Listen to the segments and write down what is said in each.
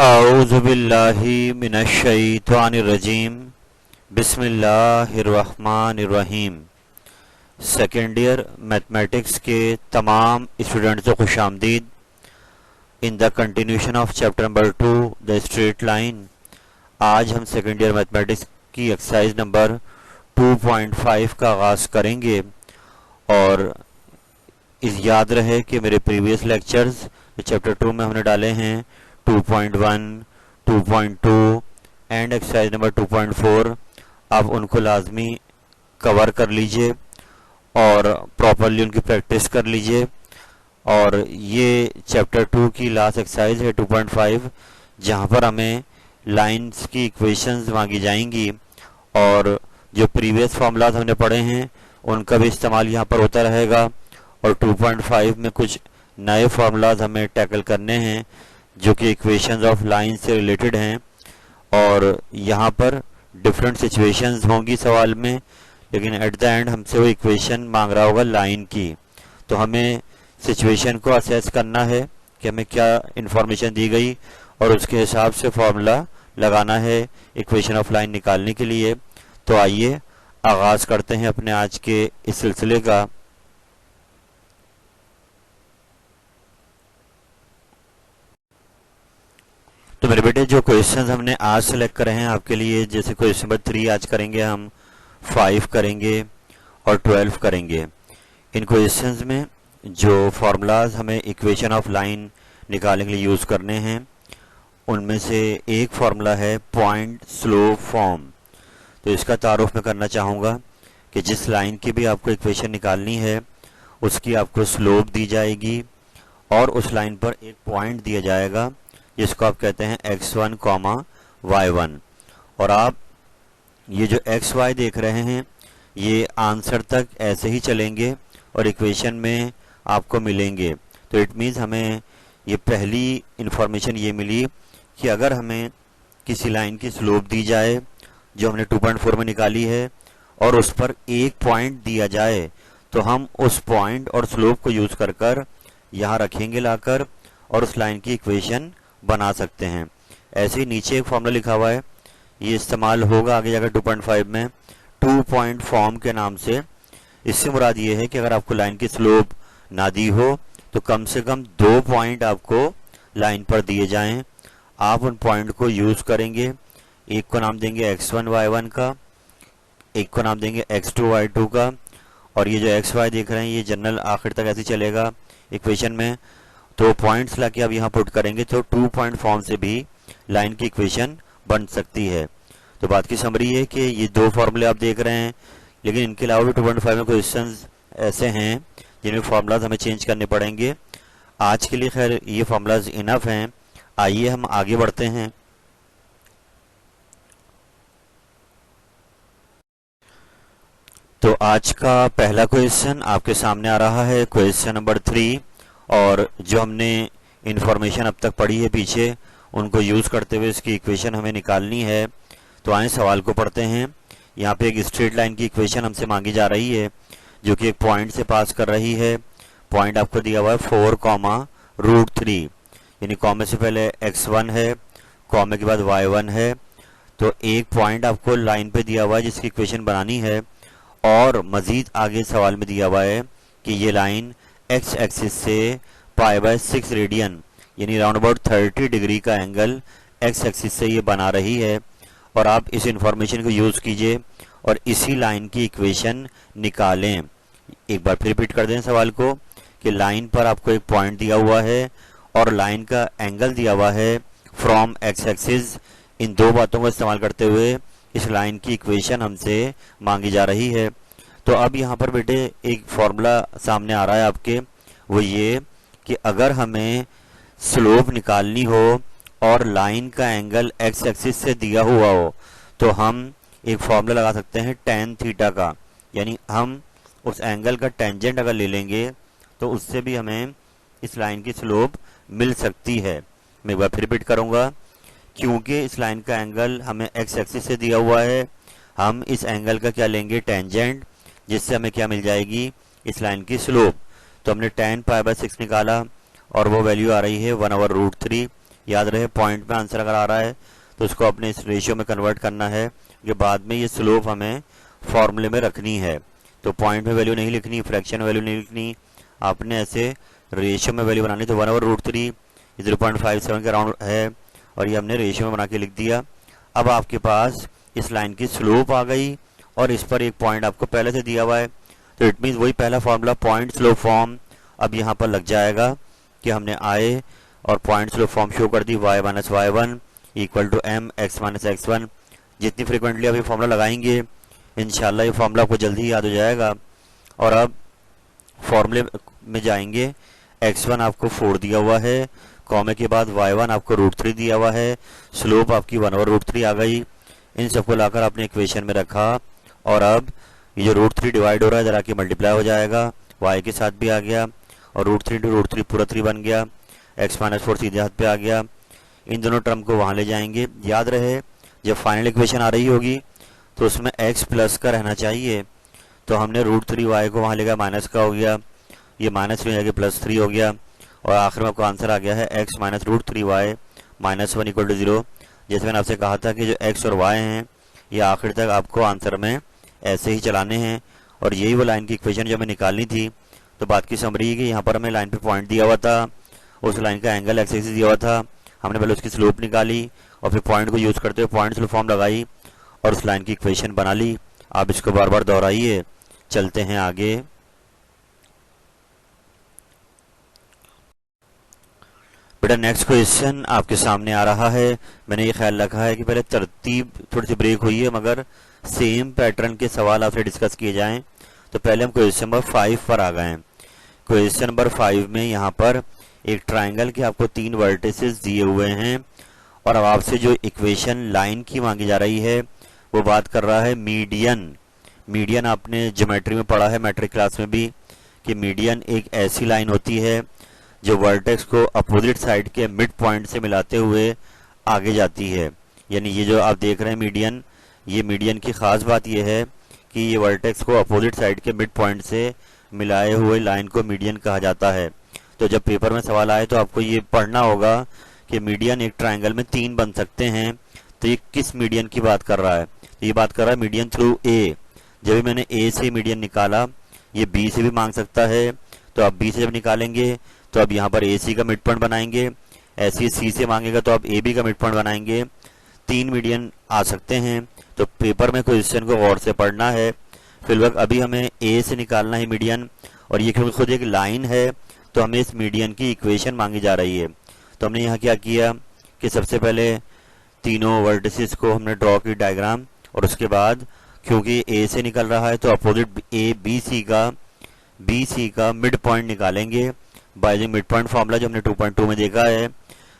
औज़ु बिल्लाहि मिनश्शैतानिर्रजीम बिस्मिल्लाहिर्रहमानिर्रहीम। Second year mathematics के तमाम स्टूडेंट्स को खुशामदीद। In the continuation of chapter number 2 the straight line, आज हम सेकेंड ईयर मैथमेटिक्स की एक्सरसाइज नंबर 2.5 का आगाज़ करेंगे। और इस याद रहे कि मेरे प्रीवियस लेक्चर्स चैप्टर 2 में हमने डाले हैं 2.1, 2.2 एंड एक्सरसाइज नंबर 2.4। आप उनको लाजमी कवर कर लीजिए और प्रॉपरली उनकी प्रैक्टिस कर लीजिए। और ये चैप्टर 2 की लास्ट एक्सरसाइज है 2.5, जहाँ पर हमें लाइंस की इक्वेशंस मांगी जाएंगी और जो प्रीवियस फार्मूलाज हमने पढ़े हैं उनका भी इस्तेमाल यहाँ पर होता रहेगा। और 2.5 में कुछ नए फार्मूलाज हमें टैकल करने हैं जो कि इक्वेशंस ऑफ लाइन से रिलेटेड हैं। और यहाँ पर डिफरेंट सिचुएशंस होंगी सवाल में, लेकिन एट द एंड हमसे वो इक्वेशन मांग रहा होगा लाइन की। तो हमें सिचुएशन को असेस करना है कि हमें क्या इंफॉर्मेशन दी गई और उसके हिसाब से फॉर्मूला लगाना है इक्वेशन ऑफ लाइन निकालने के लिए। तो आइए आगाज़ करते हैं अपने आज के इस सिलसिले का। तो मेरे बेटे जो क्वेश्चंस हमने आज सेलेक्ट करे हैं आपके लिए, जैसे क्वेश्चन नंबर 3 आज करेंगे हम, 5 करेंगे और 12 करेंगे। इन क्वेश्चंस में जो फार्मूलाज हमें इक्वेशन ऑफ लाइन निकालने के लिए यूज़ करने हैं उनमें से एक फार्मूला है पॉइंट स्लोप फॉर्म। तो इसका तारुफ मैं करना चाहूँगा कि जिस लाइन की भी आपको इक्वेशन निकालनी है उसकी आपको स्लोप दी जाएगी और उस लाइन पर एक पॉइंट दिया जाएगा जिसको आप कहते हैं x1, y1। और आप ये जो xy देख रहे हैं ये आंसर तक ऐसे ही चलेंगे और इक्वेशन में आपको मिलेंगे। तो इट मीन्स हमें ये पहली इंफॉर्मेशन ये मिली कि अगर हमें किसी लाइन की स्लोप दी जाए जो हमने 2.4 में निकाली है और उस पर एक पॉइंट दिया जाए तो हम उस पॉइंट और स्लोप को यूज़ कर कर यहाँ रखेंगे लाकर और उस लाइन की इक्वेशन बना सकते हैं। ऐसे ही नीचे एक फॉर्मूला लिखा हुआ है, ये इस्तेमाल होगा आगे जाकर 2.5 में 2 पॉइंट फॉर्म के नाम से। इससे मुराद ये है कि अगर आपको लाइन की स्लोप ना दी हो तो कम से कम 2 पॉइंट आपको लाइन पर दिए जाएं। आप उन पॉइंट को यूज़ करेंगे, एक को नाम देंगे x1 y1 का, एक को नाम देंगे x2 y2 का। और ये जो xy देख रहे हैं ये जनरल आखिर तक ऐसे चलेगा इक्वेशन में। तो पॉइंट्स लाके आप यहाँ पुट करेंगे तो 2 पॉइंट फॉर्म से भी लाइन की इक्वेशन बन सकती है। तो बात की समरी है कि ये दो फार्मूले आप देख रहे हैं, लेकिन इनके अलावा भी 2.5 में क्वेश्चंस ऐसे हैं जिनमें फार्मूलाज हमें चेंज करने पड़ेंगे। आज के लिए खैर ये फार्मूलाज इनफ हैं। आइए हम आगे बढ़ते हैं। तो आज का पहला क्वेश्चन आपके सामने आ रहा है, क्वेश्चन नंबर 3। और जो हमने इंफॉर्मेशन अब तक पढ़ी है पीछे उनको यूज़ करते हुए इसकी इक्वेशन हमें निकालनी है। तो आए सवाल को पढ़ते हैं। यहाँ पे एक स्ट्रेट लाइन की इक्वेशन हमसे मांगी जा रही है जो कि एक पॉइंट से पास कर रही है। पॉइंट आपको दिया हुआ है 4, यानी कॉमा से पहले x1 है, कॉमा के बाद y1 है। तो एक पॉइंट आपको लाइन पे दिया हुआ है जिसकी इक्वेशन बनानी है। और मज़ीद आगे सवाल में दिया हुआ है कि ये लाइन x एक्सिस से π/6 रेडियन यानी राउंड अबाउट 30 डिग्री का एंगल x एक्सिस से ये बना रही है। और आप इस इंफॉर्मेशन को यूज़ कीजिए और इसी लाइन की इक्वेशन निकालें। एक बार फिर रिपीट कर दें सवाल को कि लाइन पर आपको एक पॉइंट दिया हुआ है और लाइन का एंगल दिया हुआ है फ्रॉम x एक्सिस। इन दो बातों को इस्तेमाल करते हुए इस लाइन की इक्वेशन हमसे मांगी जा रही है। तो अब यहाँ पर बेटे एक फॉर्मूला सामने आ रहा है आपके, वो ये कि अगर हमें स्लोप निकालनी हो और लाइन का एंगल x एक्सिस से दिया हुआ हो तो हम एक फॉर्मूला लगा सकते हैं tan थीटा का। यानी हम उस एंगल का टेंजेंट अगर ले लेंगे तो उससे भी हमें इस लाइन की स्लोप मिल सकती है। मैं एक बार फिर रिपीट करूँगा, क्योंकि इस लाइन का एंगल हमें x एक्सिस से दिया हुआ है, हम इस एंगल का क्या लेंगे, टेंजेंट, जिससे हमें क्या मिल जाएगी, इस लाइन की स्लोप। तो हमने tan π/6 निकाला और वो वैल्यू आ रही है 1/√3, याद रहे पॉइंट में आंसर अगर आ रहा है तो उसको अपने इस रेशियो में कन्वर्ट करना है कि बाद में ये स्लोप हमें फॉर्मूले में रखनी है। तो पॉइंट में वैल्यू नहीं लिखनी, फ्रैक्शन में वैल्यू नहीं लिखनी, आपने ऐसे रेशियो में वैल्यू बनानी। तो 1/√3 0.57 के अराउंड है और ये हमने रेशियो में बना के लिख दिया। अब आपके पास इस लाइन की स्लोप आ गई और इस पर एक पॉइंट आपको पहले से दिया हुआ है, तो इट मीन्स वही पहला फॉर्मूला पॉइंट स्लोप फॉर्म अब यहाँ पर लग जाएगा कि हमने आए और पॉइंट स्लोप फॉर्म शो कर दी y - y1 = m x - x1। जितनी फ्रिक्वेंटली आप ये फॉर्मूला लगाएंगे इंशाल्लाह ये फॉर्मूला आपको जल्दी ही याद हो जाएगा। और अब फॉर्मूले में जाएंगे, x1 आपको 4 दिया हुआ है, कॉमे के बाद y1 आपको √3 दिया हुआ है, स्लोप आपकी 1/√3 आ गई। इन सबको लाकर आपने इक्वेशन में रखा और अब ये जो √3 डिवाइड हो रहा है जरा कि मल्टीप्लाई हो जाएगा, y के साथ भी आ गया और √3 × √3 पूरा 3 बन गया, x - 4 सीधे हाथ पे आ गया। इन दोनों टर्म को वहाँ ले जाएंगे। याद रहे जब फाइनल इक्वेशन आ रही होगी तो उसमें x प्लस का रहना चाहिए, तो हमने √3y को वहाँ ले गया, माइनस का हो गया, ये माइनस में जाके +3 हो गया और आखिर में आपको आंसर आ गया है x - √3y - 1 = 0। जैसे मैंने आपसे कहा था कि जो x और y हैं ये आखिर तक आपको आंसर में ऐसे ही चलाने हैं और यही वो लाइन की इक्वेशन जो हमें निकालनी थी। तो बात की समरी है कि यहाँ पर हमें लाइन पे पॉइंट दिया हुआ था, उस लाइन का एंगल एक्स एक्सिस दिया हुआ था, हमने पहले उसकी स्लोप निकाली और फिर पॉइंट को यूज़ करते हुए पॉइंट स्लोप फॉर्म लगाई और उस लाइन की इक्वेशन बना ली। आप इसको बार बार दोहराइए। चलते हैं आगे। बेटा नेक्स्ट क्वेश्चन आपके सामने आ रहा है। मैंने ये ख्याल रखा है कि पहले तरतीब थोड़ी सी ब्रेक हुई है मगर सेम पैटर्न के सवाल आपसे डिस्कस किए जाएं। तो पहले हम क्वेश्चन नंबर 5 पर आ गए हैं। क्वेश्चन नंबर 5 में यहाँ पर एक ट्राइंगल के आपको 3 वर्टिसेस दिए हुए हैं और अब आपसे जो इक्वेशन लाइन की मांगी जा रही है वो बात कर रहा है मीडियन। मीडियन आपने ज्योमेट्री में पढ़ा है, मैट्रिक क्लास में भी, कि मीडियन एक ऐसी लाइन होती है जो वर्टेक्स को अपोजिट साइड के मिड पॉइंट से मिलाते हुए आगे जाती है। यानी ये जो आप देख रहे हैं मीडियन, ये मीडियन की खास बात ये है कि ये वर्टेक्स को अपोजिट साइड के मिड पॉइंट से मिलाए हुए लाइन को मीडियन कहा जाता है। तो जब पेपर में सवाल आए तो आपको ये पढ़ना होगा कि मीडियन एक ट्राइंगल में 3 बन सकते हैं। तो ये किस मीडियन की बात कर रहा है? तो ये बात कर रहा है मीडियन थ्रू ए। जब भी मैंने ए से मीडियन निकाला, ये बी से भी मांग सकता है, तो आप बी से जब निकालेंगे तो अब यहाँ पर ए सी का मिड पॉइंट बनाएंगे, ऐसे सी से मांगेगा तो आप ए बी का मिड पॉइंट बनाएंगे। 3 मीडियन आ सकते हैं। तो पेपर में क्वेश्चन को गौर से पढ़ना है। फिलहाल अभी हमें ए से निकालना है मीडियन, और ये क्योंकि खुद एक लाइन है तो हमें इस मीडियन की इक्वेशन मांगी जा रही है। तो हमने यहाँ क्या किया कि सबसे पहले तीनों वर्टिसेस को हमने ड्रॉ की डायग्राम, और उसके बाद क्योंकि ए से निकल रहा है तो अपोजिट ए बी सी का मिड पॉइंट निकालेंगे by the mid point formula जो हमने 2.2 में देखा है।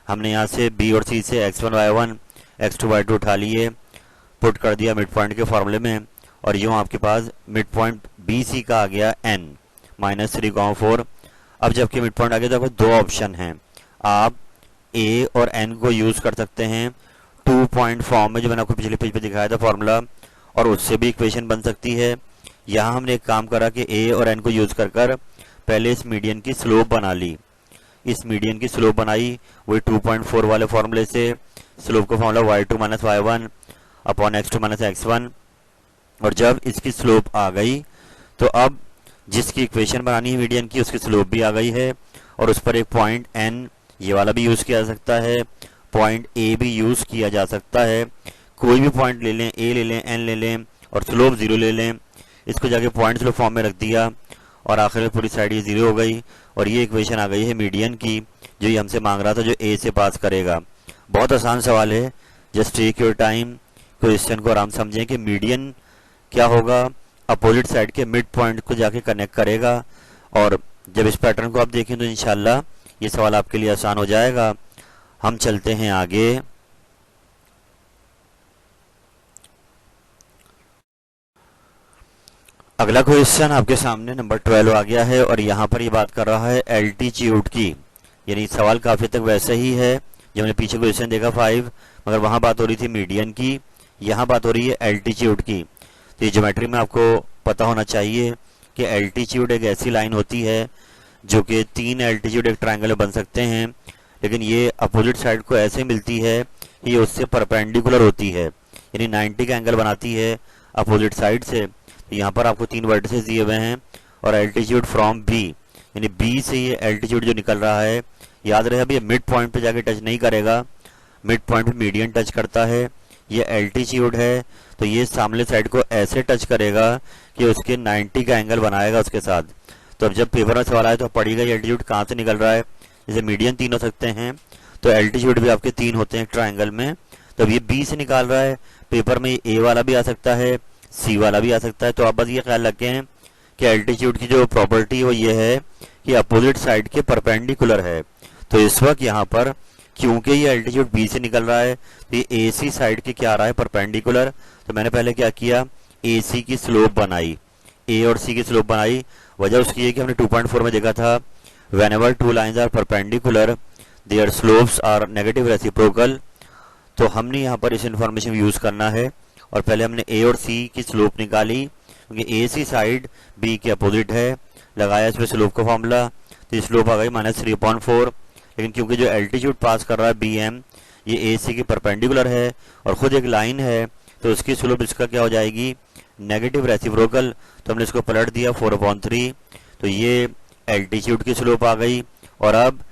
हमने यहाँ से बी और सी से x1 y1 x2 y2 उठा लिए, पुट कर दिया मिड पॉइंट के फार्मूले में, और यूँ आपके पास मिड पॉइंट बी सी का आ गया n -3,4। अब जबकि मिड पॉइंट आ गया तो आपको 2 ऑप्शन हैं, आप a और n को यूज़ कर सकते हैं 2 पॉइंट फॉर्म में जो मैंने आपको पिछले पेज पे दिखाया था फार्मूला, और उससे भी इक्वेशन बन सकती है। यहाँ हमने एक काम करा कि a और n को यूज़ कर पहले इस मीडियन की स्लोप बना ली। इस मीडियन की स्लोप बनाई वही 2.4 वाले फॉर्मूले से। स्लोप का formula y2 - y1 upon x2 - x1, और जब इसकी स्लोप आ गई तो अब जिसकी इक्वेशन बनानी है मीडियन की उसकी स्लोप भी आ गई है, और उस पर एक पॉइंट n ये वाला भी यूज़ किया जा सकता है, पॉइंट a भी यूज़ किया जा सकता है। कोई भी पॉइंट ले लें, a ले लें, n ले लें और स्लोप 0 ले लें। इसको जाके पॉइंट स्लोप फॉर्म में रख दिया और आखिर में पूरी साइड ये 0 हो गई, और ये इक्वेशन आ गई है मीडियन की जो ये हमसे मांग रहा था, जो ए से पास करेगा। बहुत आसान सवाल है, just take your time, question को आराम समझें कि मीडियन क्या होगा, अपोजिट साइड के मिड पॉइंट को जाके कनेक्ट करेगा। और जब इस पैटर्न को आप देखें तो इंशाल्लाह ये सवाल आपके लिए आसान हो जाएगा। हम चलते हैं आगे। अगला क्वेश्चन आपके सामने नंबर 12 आ गया है, और यहाँ पर ये बात कर रहा है एल्टीट्यूड की। यानी सवाल काफी तक वैसा ही है जो हमने पीछे क्वेश्चन देखा 5, मगर वहां बात हो रही थी मीडियन की, यहाँ बात हो रही है एल्टीट्यूड की। तो ये ज्योमेट्री में आपको पता होना चाहिए कि एल्टीट्यूड एक ऐसी लाइन होती है जो कि 3 एल्टीट्यूड एक ट्राइंगल में बन सकते हैं, लेकिन ये अपोजिट साइड को ऐसे मिलती है कि ये उससे परपेंडिकुलर होती है, यानी 90 का एंगल बनाती है अपोजिट साइड से। तो यहाँ पर आपको 3 वर्टिसेस दिए हुए हैं और एल्टीट्यूड फ्रॉम बी, यानी बी से ये एल्टीट्यूड जो निकल रहा है, याद रहे अभी ये मिड पॉइंट पे जाके टच नहीं करेगा, मिड पॉइंट पे मीडियन टच करता है, ये एल्टीट्यूड है। तो ये सामने साइड को ऐसे टच करेगा कि उसके 90 का एंगल बनाएगा उसके साथ। तो अब जब पेपर में सवाल आए तो पढ़िएगा ये एल्टीट्यूड कहाँ से निकल रहा है। जैसे मीडियन 3 हो सकते हैं तो एल्टीट्यूड भी आपके 3 होते हैं ट्राइंगल में। तो अब ये बी से निकाल रहा है, पेपर में ए वाला भी आ सकता है, सी वाला भी आ सकता है। तो आप बस ये ख्याल रखें कि एल्टीट्यूड की जो प्रॉपर्टी वो ये है कि अपोजिट साइड के परपेंडिकुलर है। तो इस वक्त यहाँ पर क्योंकि ये एल्टीट्यूड बी से निकल रहा है तो ये ए सी साइड के क्या आ रहा है, परपेंडिकुलर। तो मैंने पहले क्या किया, ए सी की स्लोप बनाई, ए और सी की स्लोप बनाई। वजह उसकी है कि हमने 2.4 में देखा था whenever two lines are perpendicular their slopes are negative reciprocal। तो हमने यहाँ पर इस इंफॉर्मेशन यूज करना है और पहले हमने ए और सी की स्लोप निकाली क्योंकि ए सी साइड बी के अपोजिट है, लगाया इस पर स्लोप का फॉर्मूला, तो स्लोप आ गई -3/4। लेकिन क्योंकि जो एल्टीट्यूड पास कर रहा है बी एम ये ए सी की परपेंडिकुलर है और खुद एक लाइन है, तो उसकी स्लोप इसका क्या हो जाएगी, नेगेटिव रेसिप्रोकल। तो हमने इसको पलट दिया 4/3, तो ये एल्टीट्यूड की स्लोप आ गई। और अब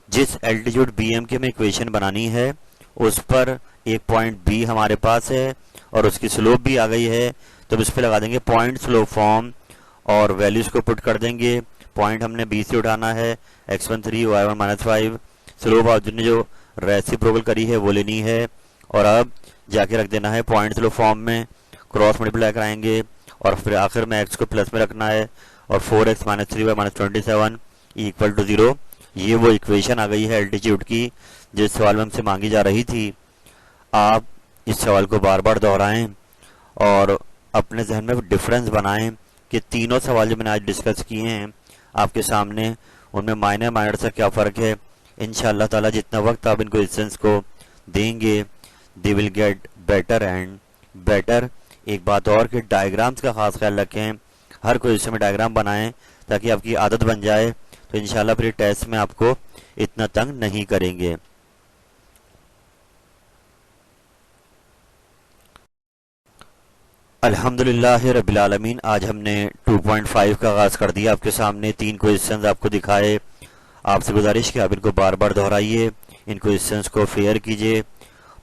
जिस एल्टीट्यूड बी एम की हमें इक्वेशन बनानी है उस पर एक पॉइंट बी हमारे पास है और उसकी स्लोप भी आ गई है। तो इस पर लगा देंगे पॉइंट स्लोप फॉर्म और वैल्यूज को पुट कर देंगे। पॉइंट हमने बी से उठाना है, x1 3 y1 -5। स्लोप आपने जो रेसिप्रोकल करी है वो लेनी है और अब जाके रख देना है पॉइंट स्लोप फॉर्म में, क्रॉस मल्टीप्लाई कराएंगे और फिर आखिर में x को प्लस में रखना है और 4x - 3y - 27 = 0। ये वो इक्वेशन आ गई है एल्टीट्यूड की जिस सवाल में हमसे मांगी जा रही थी। आप इस सवाल को बार बार दोहराएं और अपने जहन में डिफरेंस बनाएं कि तीनों सवाल जो मैंने आज डिस्कस किए हैं आपके सामने, उनमें माइनर माइनर से क्या फ़र्क है। इंशाअल्लाह ताला जितना वक्त आप इन क्वेश्चंस को देंगे they will get better and better. एक बात और कि डायग्राम्स का खास ख्याल रखें, हर क्वेश्चन में डायग्राम बनाएं ताकि आपकी आदत बन जाए, तो इंशाल्लाह फिर टेस्ट में आपको इतना तंग नहीं करेंगे। अल्हम्दुलिल्लाह रब्बिल आलमीन। आज हमने 2.5 का आगाज कर दिया, आपके सामने 3 क्वेश्चंस आपको दिखाए। आपसे गुजारिश कि आप इनको बार बार दोहराइए, इन क्वेश्चंस को फेयर कीजिए,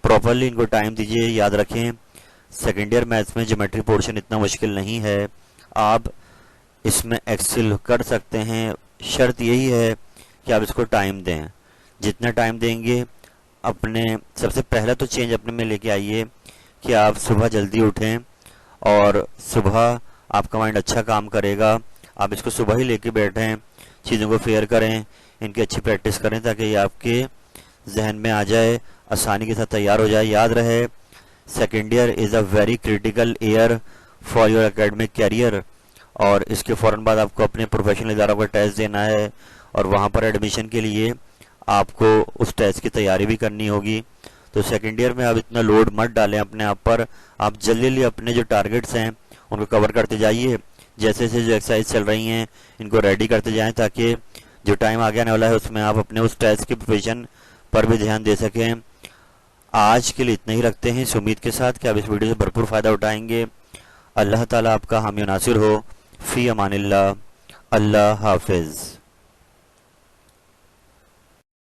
प्रॉपरली इनको टाइम दीजिए। याद रखें सेकेंड ईयर मैथ्स में ज्योमेट्री पोर्शन इतना मुश्किल नहीं है, आप इसमें एक्सेल कर सकते हैं। शर्त यही है कि आप इसको टाइम दें, जितना टाइम देंगे अपने सबसे पहला तो चेंज अपने में लेके आइए कि आप सुबह जल्दी उठें और सुबह आपका माइंड अच्छा काम करेगा। आप इसको सुबह ही लेके बैठें, चीज़ों को फेयर करें, इनकी अच्छी प्रैक्टिस करें ताकि ये आपके जहन में आ जाए, आसानी के साथ तैयार हो जाए। याद रहे second year is a very critical year for your academic career और इसके फ़ौरन बाद आपको अपने प्रोफेशनल इदारों का टेस्ट देना है और वहाँ पर एडमिशन के लिए आपको उस टेस्ट की तैयारी भी करनी होगी। तो सेकेंड ईयर में आप इतना लोड मत डालें अपने आप पर, आप जल्दी जल्दी अपने जो टारगेट्स हैं उनको कवर करते जाइए। जैसे जैसे जो एक्सरसाइज चल रही हैं इनको रेडी करते जाएं ताकि जो टाइम आगे आने वाला है उसमें आप अपने उस टेस्ट की प्रिपरेशन पर भी ध्यान दे सकें। आज के लिए इतना ही रखते हैं, इस उम्मीद के साथ कि आप इस वीडियो से भरपूर फ़ायदा उठाएंगे। अल्लाह ताला आपका हामी नासिर हो। फ़ी अमानिल्लाह। अल्लाह हाफिज़।